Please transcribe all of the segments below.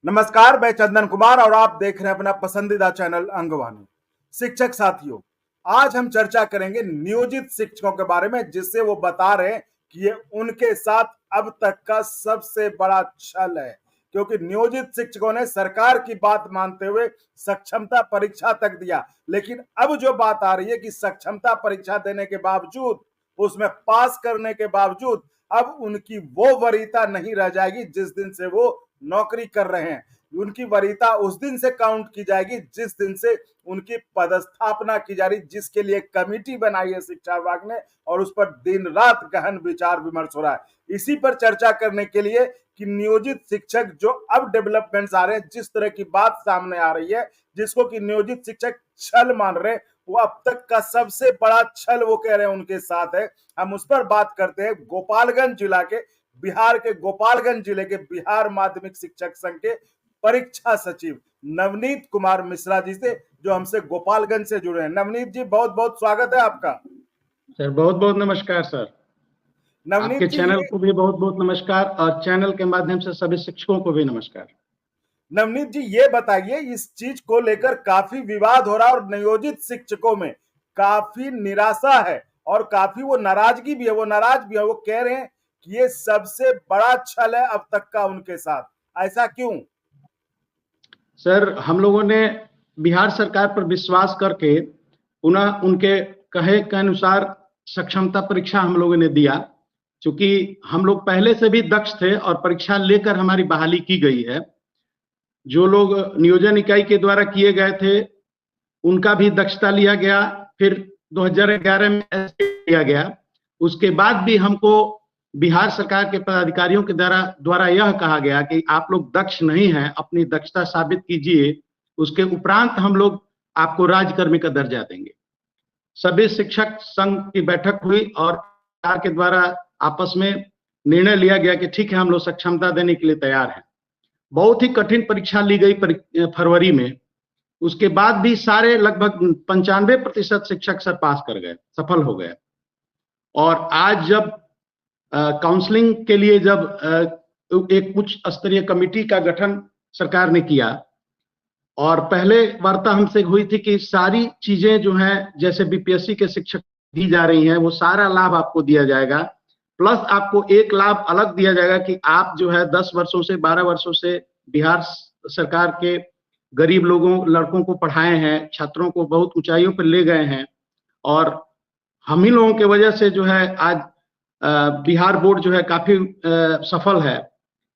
नमस्कार, मैं चंदन कुमार और आप देख रहे हैं अपना पसंदीदा चैनल अंगवानी। शिक्षक साथियों, आज हम चर्चा करेंगे नियोजित शिक्षकों के बारे में, जिससे वो बता रहे हैं कि ये उनके साथ अब तक का सबसे बड़ा छल है। क्योंकि नियोजित शिक्षकों ने सरकार की बात मानते हुए सक्षमता परीक्षा तक दिया, लेकिन अब जो बात आ रही है कि सक्षमता परीक्षा देने के बावजूद, उसमें पास करने के बावजूद अब उनकी वो वरीयता नहीं रह जाएगी जिस दिन से वो नौकरी कर रहे हैं। उनकी वरीयता उस दिन से काउंट की जाएगी जिस दिन से उनकी पदस्थापना की जा रही, जिसके लिए कमेटी बनाई है शिक्षा विभाग ने, और उस पर दिन रात गहन विचार विमर्श हो रहा है। इसी पर चर्चा करने के लिए कि नियोजित शिक्षक जो अब डेवलपमेंट्स आ रहे हैं, जिस तरह की बात सामने आ रही है, जिसको कि नियोजित शिक्षक छल मान रहे हैं, वो अब तक का सबसे बड़ा छल वो कह रहे हैं उनके साथ है। हम उस पर बात करते हैं गोपालगंज जिला के, बिहार के गोपालगंज जिले के बिहार माध्यमिक शिक्षक संघ के परीक्षा सचिव नवनीत कुमार मिश्रा जी से, जो हमसे गोपालगंज से जुड़े हैं। नवनीत जी, बहुत बहुत स्वागत है आपका। सर बहुत बहुत नमस्कार सर। नवनीत आपके जी, चैनल को भी बहुत बहुत नमस्कार और चैनल के माध्यम से सभी शिक्षकों को भी नमस्कार। नवनीत जी, ये बताइए, इस चीज को लेकर काफी विवाद हो रहा है और नियोजित शिक्षकों में काफी निराशा है और काफी वो नाराजगी भी है, वो नाराज भी है। वो कह रहे हैं कि ये सबसे बड़ा छल है अब तक का उनके साथ। ऐसा क्यों? सर, हम लोगों ने बिहार सरकार पर विश्वास करके पुनः उनके कहे के अनुसार सक्षमता परीक्षा हम लोगों ने दिया। चूंकि हम लोग पहले से भी दक्ष थे और परीक्षा लेकर हमारी बहाली की गई है। जो लोग नियोजन इकाई के द्वारा किए गए थे उनका भी दक्षता लिया गया, फिर 2011 में लिया गया। उसके बाद भी हमको बिहार सरकार के पदाधिकारियों के द्वारा यह कहा गया कि आप लोग दक्ष नहीं हैं, अपनी दक्षता साबित कीजिए, उसके उपरांत हम लोग आपको राज्यकर्मी का दर्जा देंगे। सभी शिक्षक संघ की बैठक हुई और सरकार के द्वारा आपस में निर्णय लिया गया कि ठीक है, हम लोग सक्षमता देने के लिए तैयार हैं। बहुत ही कठिन परीक्षा ली गई फरवरी में। उसके बाद भी सारे लगभग 95% शिक्षक सर पास कर गए, सफल हो गए। और आज जब काउंसलिंग के लिए जब एक उच्च स्तरीय कमेटी का गठन सरकार ने किया और पहले वार्ता हमसे हुई थी कि सारी चीजें जो हैं जैसे बीपीएससी के शिक्षक दी जा रही हैं वो सारा लाभ आपको दिया जाएगा, प्लस आपको एक लाभ अलग दिया जाएगा कि आप जो है 10 वर्षों से 12 वर्षों से बिहार सरकार के गरीब लोगों लड़कों को पढ़ाए हैं, छात्रों को बहुत ऊंचाइयों पर ले गए हैं। और हम ही लोगों के वजह से जो है आज बिहार बोर्ड जो है काफी सफल है।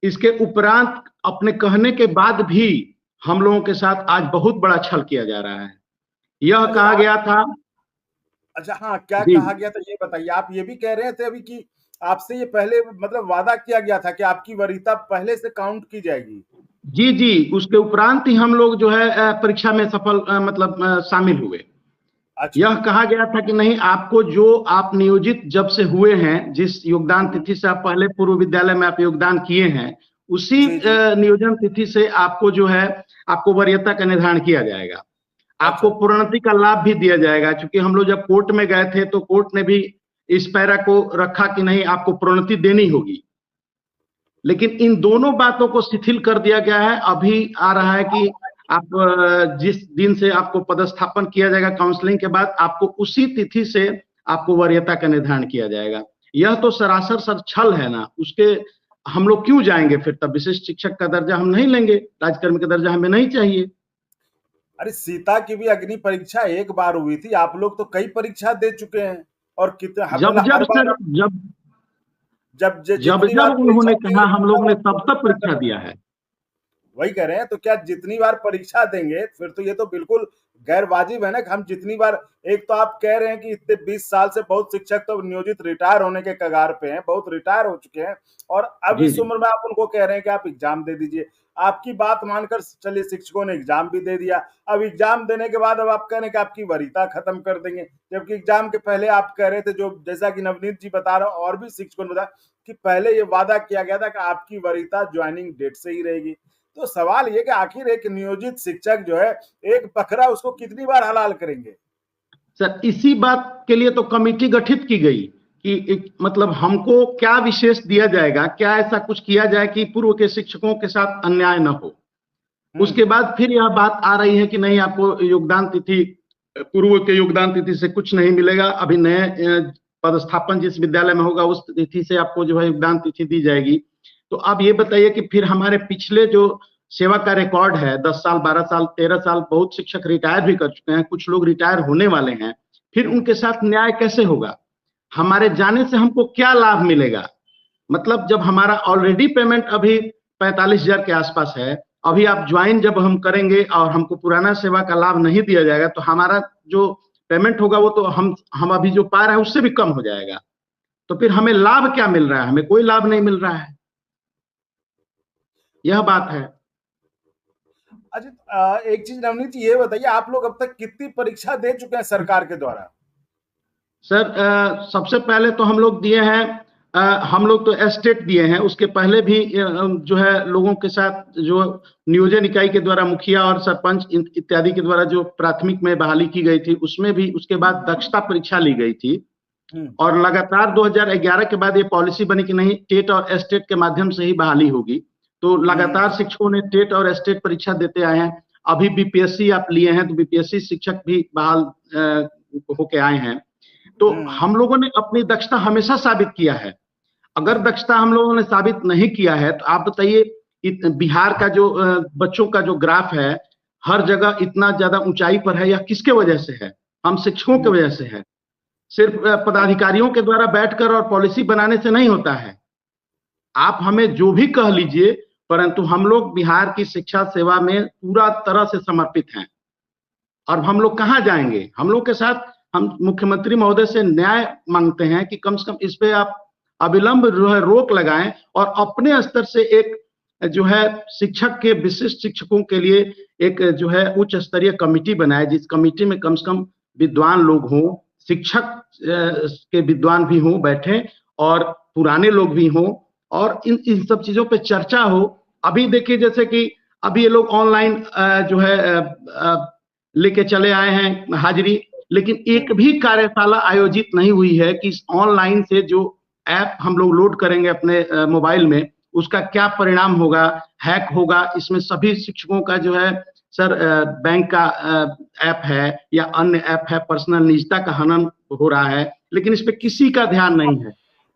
इसके उपरांत अपने कहने के बाद भी हम लोगों के साथ आज बहुत बड़ा छल किया जा रहा है। यह कहा गया था। अच्छा, हाँ, क्या कहा गया था ये बताइए। आप ये भी कह रहे थे अभी कि आपसे ये पहले मतलब वादा किया गया था कि आपकी वरीयता पहले से काउंट की जाएगी। जी जी, उसके उपरांत ही हम लोग जो है परीक्षा में सफल शामिल हुए। अच्छा। यह कहा गया था कि नहीं, आपको जो आप नियोजित जब से हुए हैं, जिस योगदान तिथि से आप पहले पूर्व विद्यालय में आप योगदान किए हैं, उसी नियोजन तिथि से आपको जो है आपको वरीयता का निर्धारण किया जाएगा। आपको प्रोन्नति का लाभ भी दिया जाएगा। क्योंकि हम लोग जब कोर्ट में गए थे तो कोर्ट ने भी इस पैरा को रखा कि नहीं, आपको प्रोन्नति देनी होगी। लेकिन इन दोनों बातों को शिथिल कर दिया गया है। अभी आ रहा है कि आप जिस दिन से आपको पदस्थापन किया जाएगा काउंसलिंग के बाद, आपको उसी तिथि से आपको वरीयता का निर्धारण किया जाएगा। यह तो सरासर सर छल है ना। उसके हम लोग क्यों जाएंगे फिर? तब विशिष्ट शिक्षक का दर्जा हम नहीं लेंगे, राज्यकर्मी का दर्जा हमें नहीं चाहिए। अरे, सीता की भी अग्नि परीक्षा एक बार हुई थी, आप लोग तो कई परीक्षा दे चुके हैं। और कितने जब उन्होंने कहा हम लोग ने तब परीक्षा दिया है। वही कह रहे हैं, तो क्या जितनी बार परीक्षा देंगे फिर तो ये तो बिल्कुल गैर वाजिब है ना कि हम जितनी बार, एक तो आप कह रहे हैं कि इतने 20 साल से बहुत शिक्षक तो नियोजित रिटायर होने के कगार पे हैं, बहुत रिटायर हो चुके हैं, और अब इस उम्र में आप उनको कह रहे हैं कि आप एग्जाम दे दीजिए। आपकी बात मानकर चलिए शिक्षकों ने एग्जाम भी दे दिया। अब एग्जाम देने के बाद अब आप कह रहे हैं कि आपकी वरीयता खत्म कर देंगे, जबकि एग्जाम के पहले आप कह रहे थे, जो जैसा कि नवनीत जी बता रहे हैं और भी शिक्षकों ने बताया कि पहले ये वादा किया गया था कि आपकी वरीयता ज्वाइनिंग डेट से ही रहेगी। तो सवाल ये कि आखिर एक नियोजित शिक्षक जो है, एक बकरा उसको कितनी बार हलाल करेंगे? सर, इसी बात के लिए तो कमेटी गठित की गई कि मतलब हमको क्या विशेष दिया जाएगा, क्या ऐसा कुछ किया जाए कि पूर्व के शिक्षकों के साथ अन्याय न हो। उसके बाद फिर यह बात आ रही है कि नहीं, आपको योगदान तिथि, पूर्व के योगदान तिथि से कुछ नहीं मिलेगा, अभी नए पदस्थापन जिस विद्यालय में होगा उस तिथि से आपको जो है योगदान तिथि दी जाएगी। तो अब ये बताइए कि फिर हमारे पिछले जो सेवा का रिकॉर्ड है, 10 साल, 12 साल, 13 साल, बहुत शिक्षक रिटायर भी कर चुके हैं, कुछ लोग रिटायर होने वाले हैं, फिर उनके साथ न्याय कैसे होगा? हमारे जाने से हमको क्या लाभ मिलेगा? मतलब जब हमारा ऑलरेडी पेमेंट अभी 45,000 के आसपास है, अभी आप ज्वाइन जब हम करेंगे और हमको पुराना सेवा का लाभ नहीं दिया जाएगा तो हमारा जो पेमेंट होगा वो तो हम अभी जो पा रहे हैं उससे भी कम हो जाएगा। तो फिर हमें लाभ क्या मिल रहा है? हमें कोई लाभ नहीं मिल रहा है। यह बात है। अच्छा, एक चीज नवनीत ये बताइए, आप लोग अब तक कितनी परीक्षा दे चुके हैं सरकार के द्वारा? सर सबसे पहले तो हम लोग दिए हैं, हम लोग तो एस्टेट दिए हैं, उसके पहले भी जो है लोगों के साथ जो नियोजन इकाई के द्वारा मुखिया और सरपंच इत्यादि के द्वारा जो प्राथमिक में बहाली की गई थी उसमें भी, उसके बाद दक्षता परीक्षा ली गई थी। और लगातार 2011 के बाद ये पॉलिसी बनी कि नहीं, टेट और एस्टेट के माध्यम से ही बहाली होगी। तो लगातार शिक्षकों ने टेट और एस्टेट परीक्षा देते आए हैं। अभी बीपीएससी आप लिए हैं तो बीपीएससी शिक्षक भी बहाल होके आए हैं। तो हम लोगों ने अपनी दक्षता हमेशा साबित किया है। अगर दक्षता हम लोगों ने साबित नहीं किया है तो आप बताइए, बिहार का जो बच्चों का जो ग्राफ है हर जगह इतना ज्यादा ऊंचाई पर है, यह किसके वजह से है? हम शिक्षकों की वजह से है। सिर्फ पदाधिकारियों के द्वारा बैठकर और पॉलिसी बनाने से नहीं होता है। आप हमें जो भी कह लीजिए, परंतु हम लोग बिहार की शिक्षा सेवा में पूरा तरह से समर्पित हैं। और हम लोग कहाँ जाएंगे? हम लोग के साथ हम मुख्यमंत्री महोदय से न्याय मांगते हैं कि कम से कम इस पे आप अविलंब जो है रोक लगाएं और अपने स्तर से एक जो है शिक्षक के, विशिष्ट शिक्षकों के लिए एक जो है उच्च स्तरीय कमेटी बनाए, जिस कमेटी में कम से कम विद्वान लोग हों, शिक्षक के विद्वान भी हों बैठे, और पुराने लोग भी हों, और इन सब चीजों पे चर्चा हो। अभी देखिए जैसे कि अभी ये लोग ऑनलाइन जो है लेके चले आए हैं हाजिरी, लेकिन एक भी कार्यशाला आयोजित नहीं हुई है कि इस ऑनलाइन से जो ऐप हम लोग लोड करेंगे अपने मोबाइल में उसका क्या परिणाम होगा, हैक होगा। इसमें सभी शिक्षकों का जो है सर बैंक का ऐप है या अन्य ऐप है, पर्सनल निजता का हनन हो रहा है, लेकिन इस पे किसी का ध्यान नहीं है।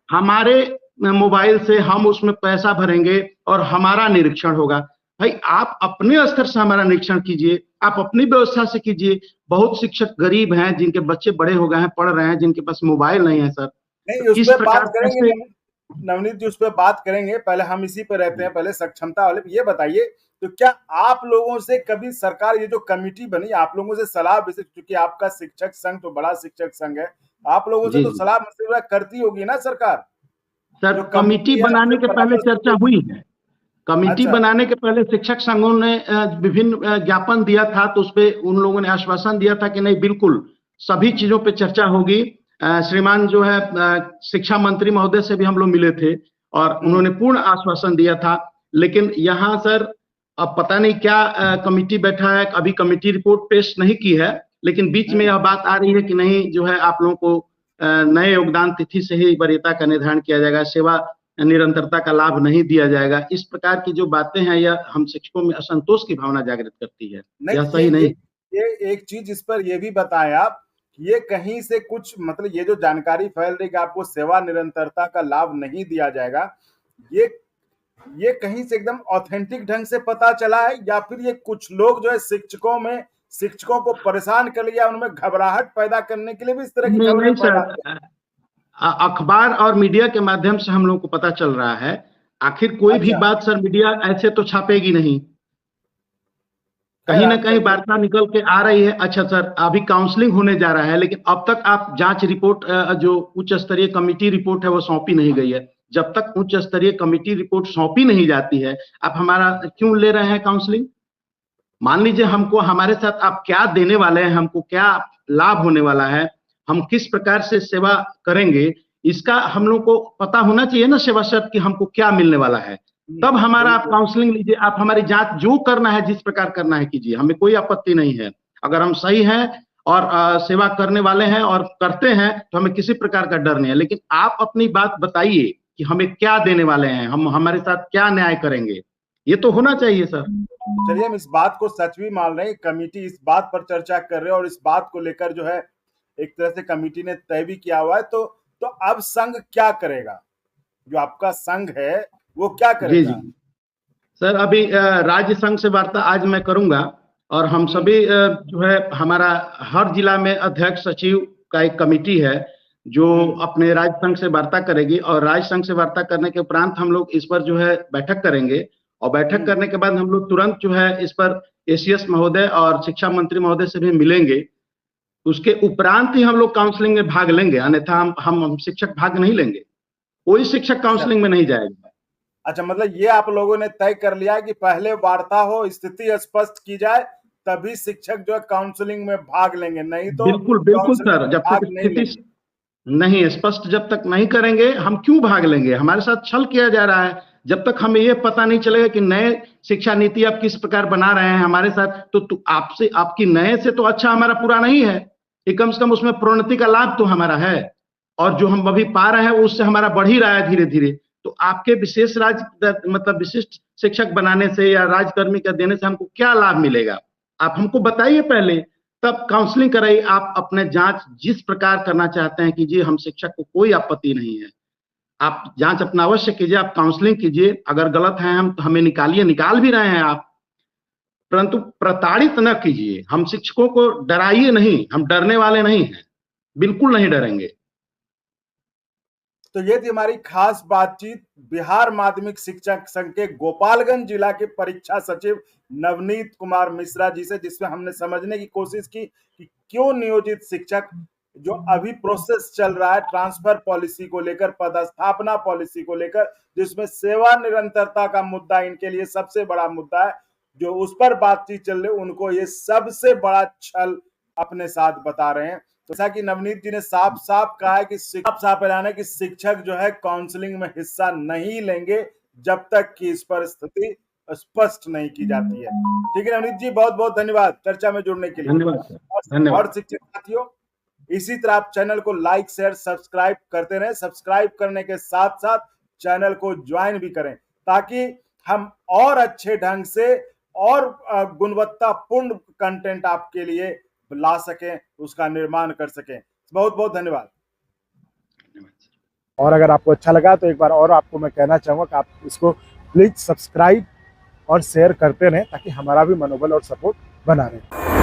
हमारे मोबाइल से हम उसमें पैसा भरेंगे और हमारा निरीक्षण होगा। भाई आप अपने स्तर से हमारा निरीक्षण कीजिए, आप अपनी व्यवस्था से कीजिए। बहुत शिक्षक गरीब हैं, जिनके बच्चे बड़े हो गए हैं, पढ़ रहे हैं, जिनके पास मोबाइल नहीं है सर। नहीं, उस पर बात करेंगे नवनीत जी, उस पर बात करेंगे। पहले हम इसी पर रहते हैं, पहले सक्षमता वाले। ये बताइए, तो क्या आप लोगों से कभी सरकार, ये जो कमेटी बनी, आप लोगों से सलाह, क्योंकि आपका शिक्षक संघ तो बड़ा शिक्षक संघ है, आप लोगों से तो सलाह मशवरा करती होगी ना सरकार? सर कमेटी बनाने के पहले चर्चा हुई है। कमेटी बनाने के पहले शिक्षक संघों ने विभिन्न ज्ञापन दिया था, तो उसपे उन लोगों ने आश्वासन दिया था कि नहीं, बिल्कुल सभी चीजों पे चर्चा होगी। श्रीमान जो है शिक्षा मंत्री महोदय से भी हम लोग मिले थे और उन्होंने पूर्ण आश्वासन दिया था। लेकिन यहाँ सर अब पता नहीं क्या कमेटी बैठा है, अभी कमेटी रिपोर्ट पेश नहीं की है, लेकिन बीच में यह बात आ रही है कि नहीं, जो है आप लोगों को नए योगदान तिथि से ही वरीयता का निर्धारण किया जाएगा, सेवा निरंतरता का लाभ नहीं दिया जाएगा। इस प्रकार की जो बातें हैं यह हम शिक्षकों में असंतोष की भावना जागृत करती है। यह सही नहीं। ये एक चीज इस पर ये भी बताएं आप, ये कहीं से कुछ मतलब ये जो जानकारी फैल रही कि आपको सेवा निरंतरता का लाभ नहीं दिया जाएगा, ये कहीं से एकदम ऑथेंटिक ढंग से पता चला है, या फिर ये कुछ लोग जो है शिक्षकों को परेशान कर लिया, उनमें घबराहट पैदा करने के लिए भी इस तरह की खबरें फैलाते? अखबार और मीडिया के माध्यम से हम लोग को पता चल रहा है। आखिर कोई भी बात सर मीडिया ऐसे तो छापेगी नहीं, कहीं ना कहीं वार्ता निकल के आ रही है। अच्छा सर, अभी काउंसलिंग होने जा रहा है, लेकिन अब तक आप जांच रिपोर्ट जो उच्च स्तरीय कमेटी रिपोर्ट है वो सौंपी नहीं गई है। जब तक उच्च स्तरीय कमेटी रिपोर्ट सौंपी नहीं जाती है, आप हमारा क्यों ले रहे हैं काउंसलिंग? मान लीजिए हमको, हमारे साथ आप क्या देने वाले हैं, हमको क्या लाभ होने वाला है, हम किस प्रकार से सेवा करेंगे, इसका हम लोग को पता होना चाहिए ना सेवा शर्त कि हमको क्या मिलने वाला है। तब हमारा आप काउंसलिंग लीजिए, आप हमारी जांच जो करना है, जिस प्रकार करना है कीजिए, हमें कोई आपत्ति नहीं है। अगर हम सही हैं और सेवा करने वाले हैं और करते हैं तो हमें किसी प्रकार का डर नहीं है। लेकिन आप अपनी बात बताइए कि हमें क्या देने वाले हैं, हम हमारे साथ क्या न्याय करेंगे, ये तो होना चाहिए सर। चलिए, हम इस बात को सच भी मान रहे हैं, कमेटी इस बात पर चर्चा कर रहे हैं और इस बात को लेकर जो है एक तरह से कमेटी ने तय भी किया हुआ है। तो अब संघ क्या करेगा? जो आपका संघ है वो क्या जी करेगा? जी सर, अभी राज्य संघ से वार्ता आज मैं करूंगा और हम सभी जो है हमारा हर जिला में अध्यक्ष सचिव का एक कमेटी है जो अपने राज्य संघ से वार्ता करेगी और राज्य संघ से वार्ता करने के उपरांत हम लोग इस पर जो है बैठक करेंगे और बैठक करने के बाद हम लोग तुरंत जो है इस पर एसीएस महोदय और शिक्षा मंत्री महोदय से भी मिलेंगे। उसके उपरांत ही हम लोग काउंसलिंग में भाग लेंगे, अन्यथा हम शिक्षक भाग नहीं लेंगे, कोई शिक्षक काउंसलिंग में नहीं जाएगा। अच्छा, मतलब ये आप लोगों ने तय कर लिया कि पहले वार्ता हो, स्थिति स्पष्ट की जाए, तभी शिक्षक जो है काउंसलिंग में भाग लेंगे, नहीं तो बिल्कुल बिल्कुल सर, जब तक स्थिति नहीं स्पष्ट जब तक नहीं करेंगे हम क्यों भाग लेंगे? हमारे साथ छल किया जा रहा है। जब तक हमें ये पता नहीं चलेगा कि नए शिक्षा नीति आप किस प्रकार बना रहे हैं हमारे साथ, तो आपसे आपकी नए से तो अच्छा हमारा पूरा नहीं है, कम से कम उसमें प्रोन्नति का लाभ तो हमारा है और जो हम अभी पा रहे हैं उससे हमारा बढ़ ही रहा है धीरे धीरे। तो आपके विशेष मतलब विशिष्ट शिक्षक बनाने से या राजकर्मी का देने से हमको क्या लाभ मिलेगा? आप हमको बताइए पहले, तब काउंसलिंग कराइए। आप अपने जांच जिस प्रकार करना चाहते हैं कीजिए, हम शिक्षक को कोई आपत्ति नहीं है। आप जांच अपना अवश्य कीजिए, आप काउंसलिंग कीजिए, अगर गलत है हम हमें निकालिए, निकाल भी रहे हैं आप, परंतु प्रताड़ित न कीजिए। हम शिक्षकों को डराइए नहीं, हम डरने वाले नहीं हैं, बिल्कुल नहीं डरेंगे। तो ये थी हमारी खास बातचीत बिहार माध्यमिक शिक्षक संघ के गोपालगंज जिला के परीक्षा सचिव नवनीत कुमार मिश्रा जी से, जिसमें हमने समझने की कोशिश की कि क्यों नियोजित शिक्षक जो अभी प्रोसेस चल रहा है ट्रांसफर पॉलिसी को लेकर, पदस्थापना पॉलिसी को लेकर, जिसमें सेवा निरंतरता का मुद्दा इनके लिए सबसे बड़ा मुद्दा है, जो उस पर बातचीत चल रही, उनको ये सबसे बड़ा छल अपने साथ बता रहे हैं। तो जैसा कि नवनीत जी ने साफ साफ कहा है कि साफ ऐलान है कि शिक्षक जो है काउंसलिंग में हिस्सा नहीं लेंगे जब तक कि इस पर स्थिति स्पष्ट नहीं की जाती है। ठीक है नवनीत जी, बहुत बहुत धन्यवाद चर्चा में जुड़ने के लिए। धन्यवाद। और शिक्षक साथियों, इसी तरह आप चैनल को लाइक शेयर सब्सक्राइब करते रहें। सब्सक्राइब करने के साथ साथ चैनल को ज्वाइन भी करें ताकि हम और अच्छे ढंग से और गुणवत्तापूर्ण कंटेंट आपके लिए ला सकें, उसका निर्माण कर सकें। बहुत बहुत धन्यवाद। और अगर आपको अच्छा लगा तो एक बार और आपको मैं कहना चाहूँगा कि आप इसको प्लीज सब्सक्राइब और शेयर करते रहें ताकि हमारा भी मनोबल और सपोर्ट बना रहे।